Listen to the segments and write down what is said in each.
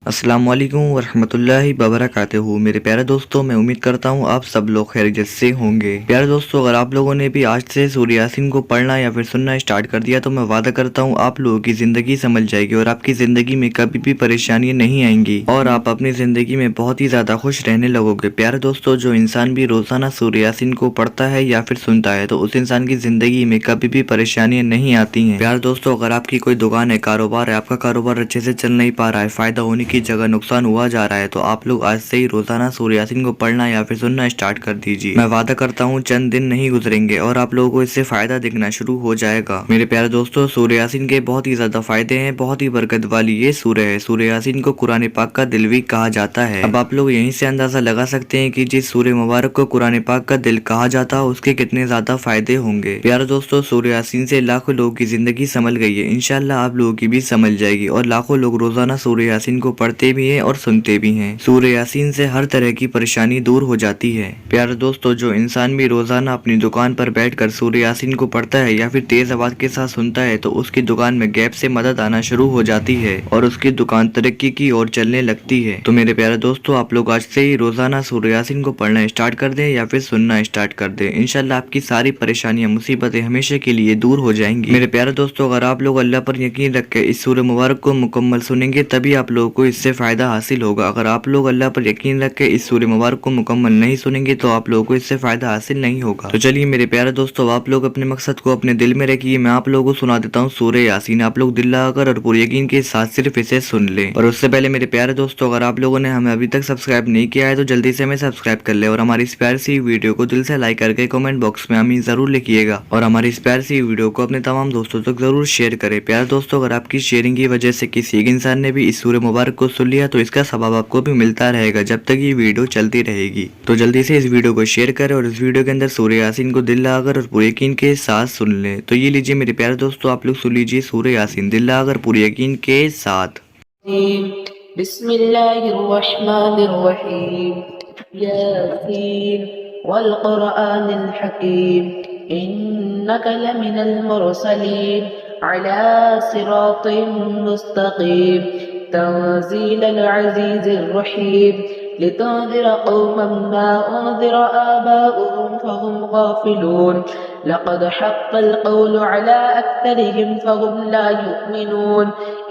अस्सलामुअलैकुम वरहमतुल्लाहि वबरकातुहू। मेरे प्यारे दोस्तों, मैं उम्मीद करता हूँ आप सब लोग खैरियत से होंगे। प्यारे दोस्तों, अगर आप लोगों ने भी आज से सूरह यासीन को पढ़ना या फिर सुनना स्टार्ट कर दिया तो मैं वादा करता हूँ आप लोगों की ज़िंदगी संभल जाएगी और आपकी ज़िंदगी में कभी भी परेशानियाँ नहीं आएंगी और आप अपनी ज़िंदगी में बहुत ही ज़्यादा खुश रहने लगोगे। प्यारे दोस्तों, जो इंसान भी रोज़ाना सूरह यासीन को पढ़ता है या फिर सुनता है तो उस इंसान की ज़िंदगी में कभी भी परेशानियाँ नहीं आती हैं। प्यारे दोस्तों, अगर आपकी कोई दुकान है, कारोबार है, आपका कारोबार अच्छे से चल नहीं पा रहा है, फ़ायदा होने की जगह नुकसान हुआ जा रहा है, तो आप लोग आज से ही रोजाना सूरह यासीन को पढ़ना या फिर सुनना स्टार्ट कर दीजिए। मैं वादा करता हूँ चंद दिन नहीं गुजरेंगे और आप लोगों को इससे फायदा दिखना शुरू हो जाएगा। मेरे प्यारे दोस्तों, सूरह यासीन के बहुत ही ज्यादा फायदे हैं। बहुत ही बरकत वाली ये सूरह है। सूरह यासीन को कुरान पाक का दिल भी कहा जाता है। अब आप लोग यहीं से अंदाजा लगा सकते हैं कि जिस सूरह मुबारक को कुरान पाक का दिल कहा जाता है उसके कितने ज्यादा फायदे होंगे। प्यारे दोस्तों, सूरह यासीन से लाखों लोगों की जिंदगी संभल गई है। इंशाल्लाह आप लोगों की भी संभल जाएगी और लाखों लोग रोजाना सूरह यासीन को पढ़ते भी हैं और सुनते भी हैं। सूरह यासीन से हर तरह की परेशानी दूर हो जाती है। प्यारे दोस्तों, जो इंसान भी रोजाना अपनी दुकान पर बैठकर सूरह यासीन को पढ़ता है या फिर तेज आवाज के साथ सुनता है तो उसकी दुकान में गैप से मदद आना शुरू हो जाती है और उसकी दुकान तरक्की की ओर चलने लगती है। तो मेरे प्यारे दोस्तों, आप लोग आज से ही रोजाना सूरह यासीन को पढ़ना स्टार्ट कर दें या फिर सुनना स्टार्ट कर दें। इंशाल्लाह आपकी सारी परेशानियां मुसीबतें हमेशा के लिए दूर हो जाएंगी। मेरे प्यारे दोस्तों, अगर आप लोग अल्लाह पर यकीन रख के इस सूरह मुबारक को मुकम्मल सुनेंगे तभी आप लोगों को इससे फायदा हासिल होगा। अगर आप लोग अल्लाह पर यकीन रख के इस सूरह मुबारक को मुकम्मल नहीं सुनेंगे तो आप लोगों को इससे फायदा हासिल नहीं होगा। तो चलिए मेरे प्यारे दोस्तों, आप लोग अपने मकसद को अपने दिल में रखिए। मैं आप लोगों को सुना देता हूँ सूरह यासीन। आप लोग दिल लगाकर और पूरे यकीन के साथ सिर्फ इसे सुन लें। और उससे पहले मेरे प्यारे दोस्तों, अगर आप लोगों ने हमें अभी तक सब्सक्राइब नहीं किया है तो जल्दी से हमें सब्सक्राइब कर ले और हमारी इस प्यारी सी वीडियो को दिल से लाइक करके कमेंट बॉक्स में आमीन जरूर लिखिएगा और हमारी इस प्यारी सी वीडियो को अपने तमाम दोस्तों तक जरूर शेयर करें। प्यारे दोस्तों, अगर आपकी शेयरिंग की वजह से किसी एक इंसान ने भी इस सूरह मुबारक को सुन लिया तो इसका सवाब आपको भी मिलता रहेगा जब तक ये वीडियो चलती रहेगी। तो जल्दी से इस वीडियो को शेयर करें और इस वीडियो के अंदर सूरह यासीन को दिल लगाकर और पूरे यकीन के साथ सुन लें। तो ये लीजिए मेरे प्यारे दोस्तों, आप लोग सुन लीजिए सूरह यासीन दिल लगाकर पूरे यकीन के साथ। बिस्मिल्लाहिर्रहमानिर्रहीम यासीन वल क़ुरआनिल हकीम इन्नका लमिनल मुरसलीन अला सिरातिम मुस्तक़ीम तंज़ीलल अज़ीज़िर रहीम लितुन्ज़िर क़ौमन मा उन्ज़िर आबाउहुम फ़हुम गाफ़िलून लक़द हक़्क़ल क़ौलु अला अक्सरिहिम फ़हुम ला युमिनून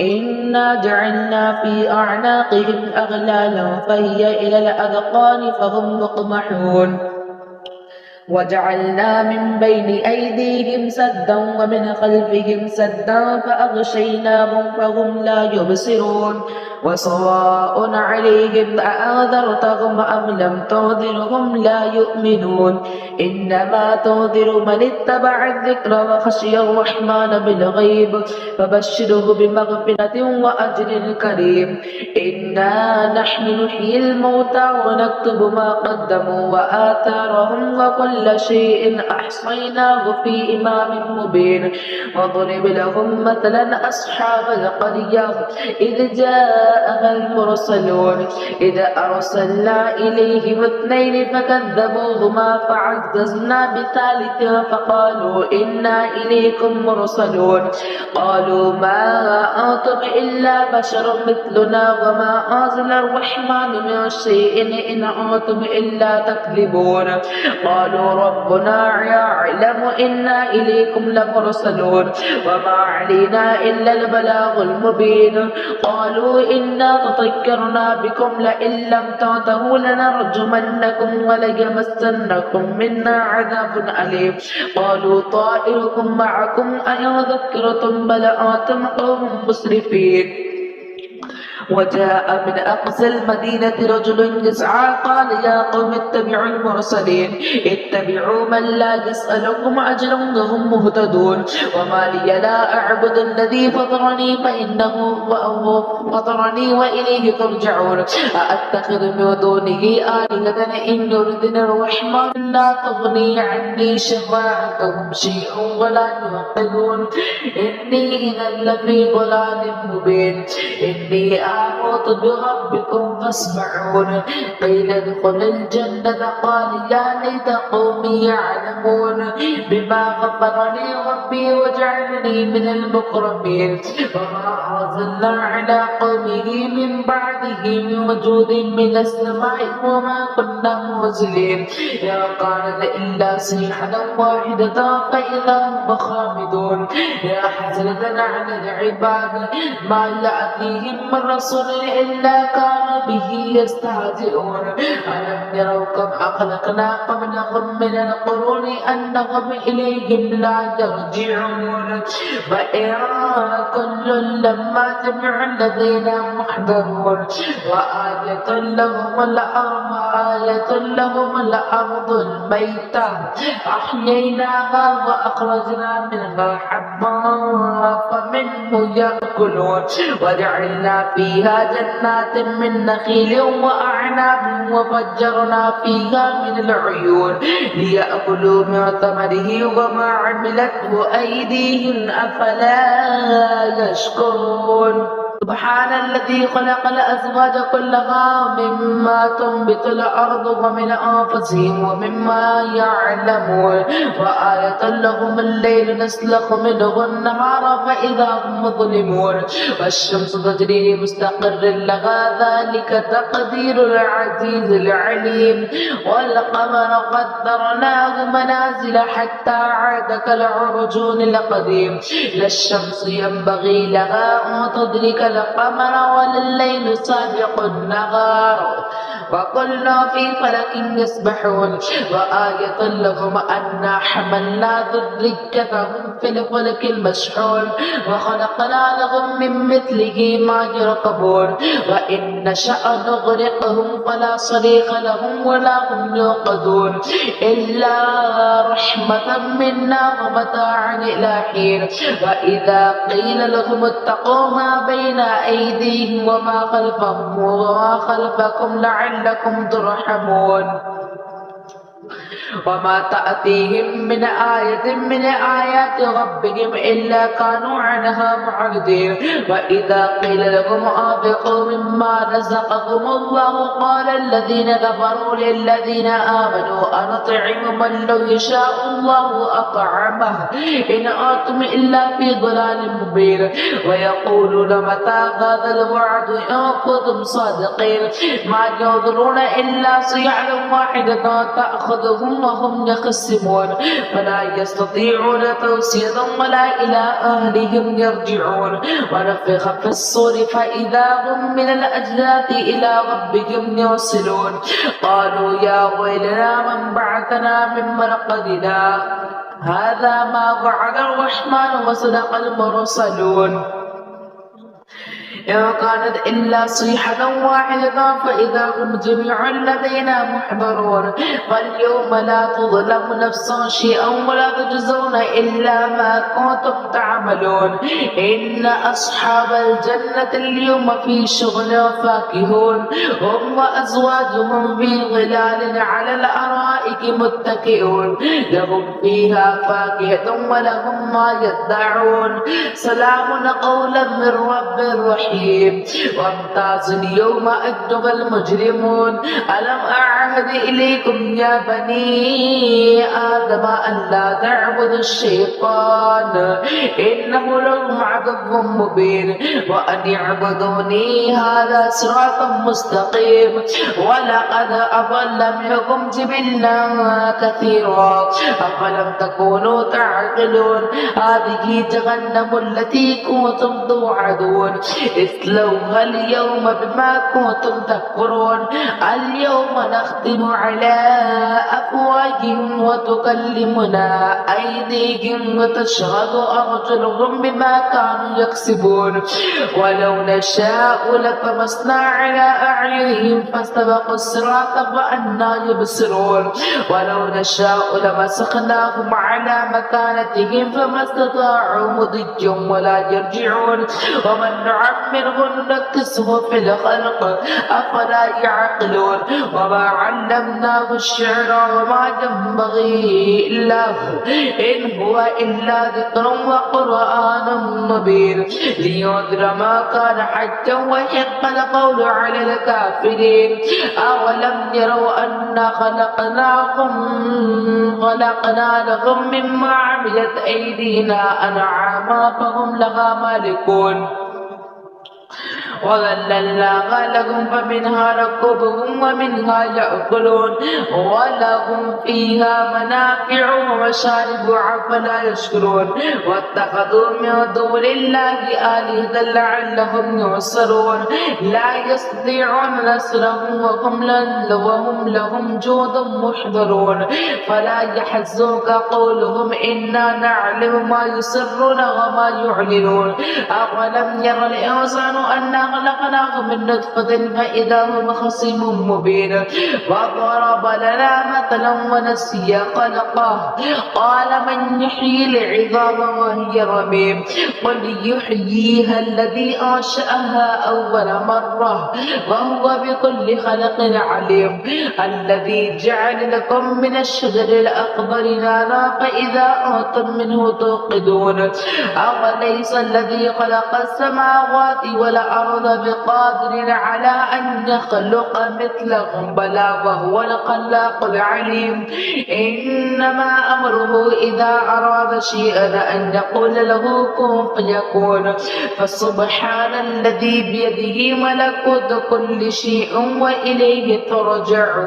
इन्ना जअलना फ़ी अअनाक़िहिम अग़लालन फ़हिय इलल अज़क़ानि फ़हुम मुक़महून वजअलना मिन बैनि ऐदीहिम सद्दन वमिन ख़ल्फ़िहिम सद्दन फ़अग़शयनाहुम फ़हुम ला युबसिरून वसवाअन अलैहिम अअन्ज़रतहुम अम लम तुन्ज़िरहुम ला युमिनून इन्नमा तुन्ज़िरु मन इत्तबअ अज़्ज़िक्र वख़शिय अर्रहमान बिलग़ैब फबश्शिरहु बिमग़फ़िरतिन वअज्रिन करीम इन्ना नहनु नुह्यिल मौता वनक्तुबु मा क़द्दमू वआथारहुम वकुल्ल शैइन अहसयनाहु फ़ी इमामिन मुबीन वضرب لهم مثلا أصحاب القرية إذ جاءها المرسلون إذ أرسلنا إليهم اثنين فكذبوهما فعززنا بثالث فقالوا إنا إليكم مرسلون قالوا ما أنتم إلا بشر مثلنا وما أنزل الرحمن من شيء إن أنتم إلا تكذبون قالوا ربنا يعلم إنا إليكم لمرسلون وما علينا إلا البلاغ المبين قالوا إنا تطيرنا بكم لئن لم تنتهوا لنرجمنكم وليمسنكم منا عذاب أليم قالوا طائركم معكم أئن ذكرتم بل أنتم قوم مسرفين وجاء من أقصى المدينة رجل يسعى قال يا قوم اتبعوا المرسلين اتبعوا من لا يسألكم أجرا وهم مهتدون وما لي لا أعبد الذي فطرني فإنه فطرني وإليه ترجعون أأتخذ من دونه آلهة إن يردني الرحمن لا تغني عني شفاعتهم شيئا ولا ينقذون إني إذا لفي ضلال مبين إني آمنت بربكم فاسمعون قيل ادخل الجنة قال يا ليت قومي يعلمون بما غفر لي ربي وجعلني من المكرمين وما أرسلنا على قوم قومه من بعده من وجود من السماء وما كنا منزلين يا كانت إلا صيحة واحدة فإذا هم خامدون يا حسرة على العباد ما يأتيهم من رسول إلا كانوا به يستهزئون ألم يروا كم أخلقنا قبلهم من القرون أنهم إليهم لا يرجعون وإن كل لما جميع الذين محضرون وآية لهم الأرض الميتة أحييناها وأخرجنا منها حبا فمنه يأكلون وجعلنا فيها جنات من نخيل وأعناب وفجرنا فيها من العيون ليأكلوا من ثمره وما عملته أيديهم أفلا يشكرون سبحان الذي خلق الأزواج كلها مما تنبت الأرض ومن أنفسهم ومما يعلمون وآية لهم الليل نسلخ منه النهار فإذا هم مظلمون والشمس تجري لمستقر لها ذلك تقدير العزيز العليم والقمر قدرناه منازل حتى عاد كالعرجون القديم لا الشمس ينبغي لها أن تدرك القمر ولا الليل سابق النهار وكل في فلك يسبحون وآية لهم أنا حملنا ذريتهم في الفلك المشحون وخلقنا لهم من مثله ما يركبون وإن نشأ نغرقهم فلا صريخ لهم ولا هم يوقظون إلا رحمة منا ومتاعا إلى حين وإذا قيل لهم اتقوا ما بين أيديهم وما خلفهم وما خلفكم لعلكم ترحمون وما تأتيهم من آية من آيات ربهم إلا كانوا عنها معرضين وإذا قيل لهم أنفقوا مما رزقكم الله قال الذين كفروا للذين آمنوا أنطعم من لو يشاء الله أطعمه إن أنتم إلا في ضلال مبين ويقولون متى هذا الوعد إن كنتم صادقين ما ينظرون إلا صيحة واحدة تأخذهم وهم يخصمون فلا يستطيعون توصية ولا إلى أهلهم يرجعون ونفخ في الصور فإذا هم من الأجداث إلى ربهم يوصلون قالوا يا ويلنا من بعثنا من مرقدنا هذا ما وعد الرحمن وصدق المرسلون إن كانت إلا صيحة واحدة فإذا هم جميع لدينا محضرون فاليوم لا تظلم نفس شيئا ولا تجزون إلا ما كنتم تعملون إن أصحاب الجنة اليوم في شغل فاكهون هم وأزواجهم في ظلال على الأرائك متكئون لهم فيها فاكهة ولهم ما يدعون سلام قولا من رب رحيم وامتاز اليوم أيها المجرمون ألم أعهد إليكم يا بني آدم أن لا تعبدوا الشيطان إنه لكم عدو مبين وأن اعبدوني هذا صراط مستقيم ولقد أضل منكم جبلا كثيرا أفلم تكونوا تعقلون هذه جهنم التي كنتم توعدون اصلوها اليوم بما كنتم تكفرون اليوم نختم على أفواههم وتكلمنا أيديهم وتشهد أرجلهم بما كانوا يكسبون ولو نشاء لطمسنا على أعينهم فاستبقوا الصراط فأنى يبصرون ولو نشاء لمسخناهم على مكانتهم فما استطاعوا مضيا ولا يرجعون ومن نعمره ننكسه في الخلق أفلا يعقلون وما علمناه الشعر وما ينبغي له إن هو إلا ذكر وقرآن مبين لينذر ما كان حجا ويحق القول على الكافرين أولم يروا أنا خلقنا لهم مما عملت أيدينا أنعاما فهم لها مالكون وذللناها لهم فمنها ركوبهم ومنها يأكلون ولهم فيها منافع ومشارب أفلا يشكرون واتخذوا من دون الله آلهة لعلهم ينصرون لا يستطيعون نصرهم وهم لهم جند محضرون فلا يحزنك قولهم إنا نعلم ما يسرون وما يعلنون أولم ير الإنسان أنا خلقناه من نطفة فإذا هو خصيم مبين وضرب لنا مثلا ونسي خلقه قال من يحيي العظام وهي رميم قل يحييها الذي أنشأها أول مرة وهو بكل خلق عليم الذي جعل لكم من الشجر الأخضر نارا فإذا أنتم منه توقدون أوليس الذي خلق السماوات والأرض بقادر على أن يخلق مثلهم بلى وهو الخلاق العليم إنما أمره إذا أراد شيئا أن يقول له كن فيكون فسبحان الذي بيده ملكوت كل شيء وإليه ترجعون